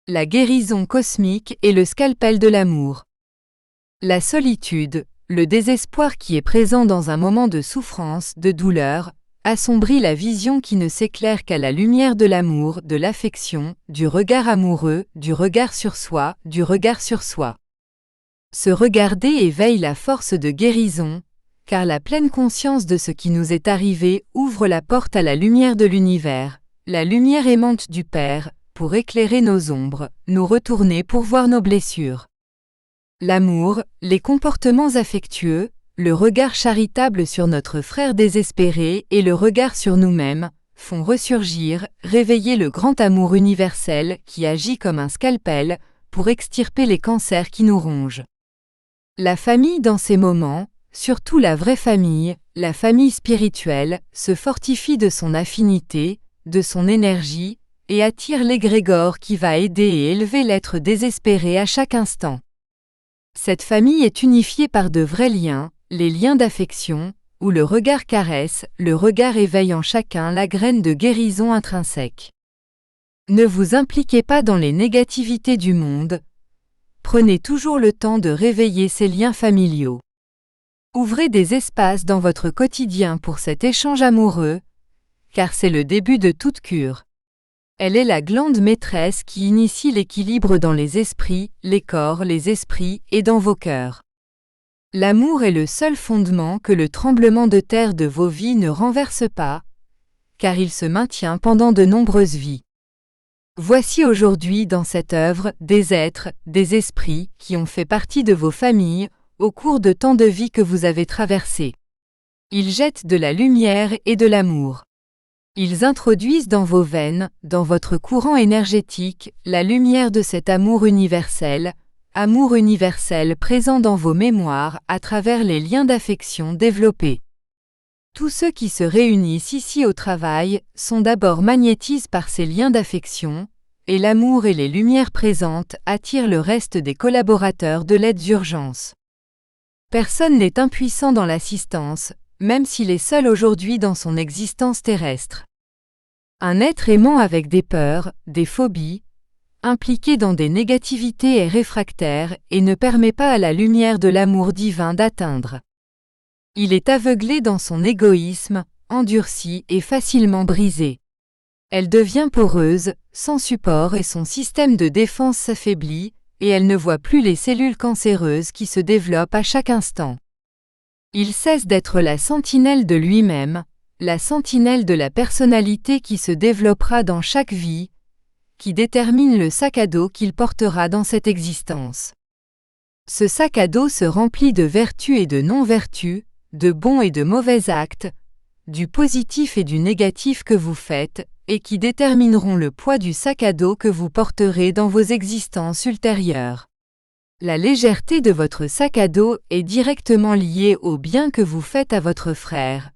La guérison cosmique et le scalpel de l'amour. La solitude, le désespoir qui est présent dans un moment de souffrance, de douleur, assombrit la vision qui ne s'éclaire qu'à la lumière de l'amour, de l'affection, du regard amoureux, du regard sur soi, du regard sur soi. Se regarder éveille la force de guérison, car la pleine conscience de ce qui nous est arrivé ouvre la porte à la lumière de l'univers, la lumière aimante du Père, pour éclairer nos ombres, nous retourner pour voir nos blessures. L'amour, les comportements affectueux, le regard charitable sur notre frère désespéré et le regard sur nous-mêmes, font ressurgir, réveiller le grand amour universel qui agit comme un scalpel pour extirper les cancers qui nous rongent. La famille dans ces moments, surtout la vraie famille, la famille spirituelle, se fortifie de son affinité, de son énergie, et attire l'égrégore qui va aider et élever l'être désespéré à chaque instant. Cette famille est unifiée par de vrais liens, les liens d'affection, où le regard caresse, le regard éveille en chacun la graine de guérison intrinsèque. Ne vous impliquez pas dans les négativités du monde. Prenez toujours le temps de réveiller ces liens familiaux. Ouvrez des espaces dans votre quotidien pour cet échange amoureux, car c'est le début de toute cure. Elle est la glande maîtresse qui initie l'équilibre dans les esprits, les corps, les esprits et dans vos cœurs. L'amour est le seul fondement que le tremblement de terre de vos vies ne renverse pas, car il se maintient pendant de nombreuses vies. Voici aujourd'hui dans cette œuvre des êtres, des esprits qui ont fait partie de vos familles au cours de tant de vies que vous avez traversées. Ils jettent de la lumière et de l'amour. Ils introduisent dans vos veines, dans votre courant énergétique, la lumière de cet amour universel présent dans vos mémoires à travers les liens d'affection développés. Tous ceux qui se réunissent ici au travail sont d'abord magnétisés par ces liens d'affection, et l'amour et les lumières présentes attirent le reste des collaborateurs de l'aide d'urgence. Personne n'est impuissant dans l'assistance, même s'il est seul aujourd'hui dans son existence terrestre. Un être aimant avec des peurs, des phobies, impliqué dans des négativités est réfractaire et ne permet pas à la lumière de l'amour divin d'atteindre. Il est aveuglé dans son égoïsme, endurci et facilement brisé. Elle devient poreuse, sans support et son système de défense s'affaiblit, et elle ne voit plus les cellules cancéreuses qui se développent à chaque instant. Il cesse d'être la sentinelle de lui-même, la sentinelle de la personnalité qui se développera dans chaque vie, qui détermine le sac à dos qu'il portera dans cette existence. Ce sac à dos se remplit de vertus et de non-vertus, de bons et de mauvais actes, du positif et du négatif que vous faites, et qui détermineront le poids du sac à dos que vous porterez dans vos existences ultérieures. La légèreté de votre sac à dos est directement liée au bien que vous faites à votre frère,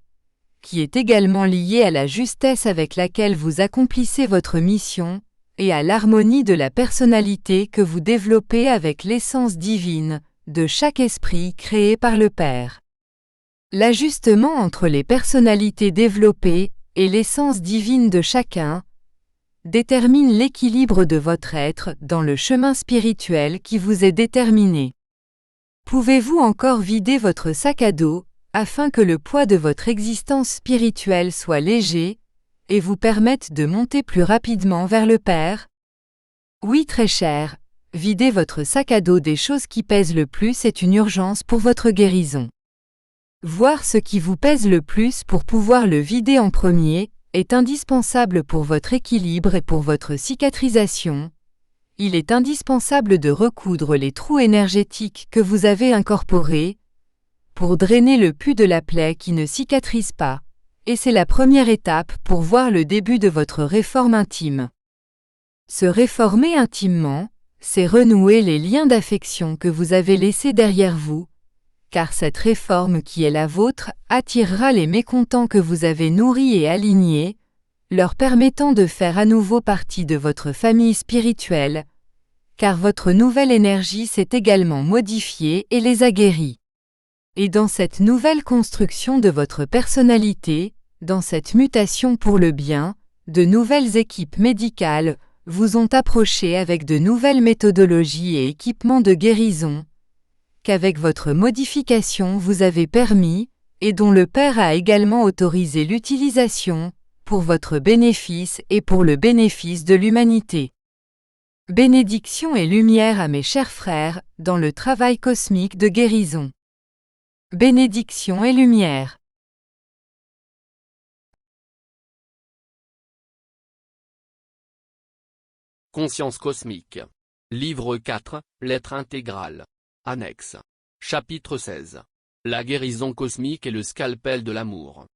qui est également lié à la justesse avec laquelle vous accomplissez votre mission, et à l'harmonie de la personnalité que vous développez avec l'essence divine de chaque esprit créé par le Père. L'ajustement entre les personnalités développées et l'essence divine de chacun détermine l'équilibre de votre être dans le chemin spirituel qui vous est déterminé. Pouvez-vous encore vider votre sac à dos afin que le poids de votre existence spirituelle soit léger et vous permette de monter plus rapidement vers le Père? Oui, très cher, vider votre sac à dos des choses qui pèsent le plus est une urgence pour votre guérison. Voir ce qui vous pèse le plus pour pouvoir le vider en premier est indispensable pour votre équilibre et pour votre cicatrisation. Il est indispensable de recoudre les trous énergétiques que vous avez incorporés pour drainer le pus de la plaie qui ne cicatrise pas, et c'est la première étape pour voir le début de votre réforme intime. Se réformer intimement, c'est renouer les liens d'affection que vous avez laissés derrière vous, car cette réforme qui est la vôtre attirera les mécontents que vous avez nourris et alignés, leur permettant de faire à nouveau partie de votre famille spirituelle, car votre nouvelle énergie s'est également modifiée et les a guéris. Et dans cette nouvelle construction de votre personnalité, dans cette mutation pour le bien, de nouvelles équipes médicales vous ont approché avec de nouvelles méthodologies et équipements de guérison, qu'avec votre modification vous avez permis, et dont le Père a également autorisé l'utilisation, pour votre bénéfice et pour le bénéfice de l'humanité. Bénédiction et lumière à mes chers frères, dans le travail cosmique de guérison. Bénédiction et lumière. Conscience cosmique. Livre 4, Lettre intégrale. Annexe. Chapitre 16. La guérison cosmique et le scalpel de l'amour.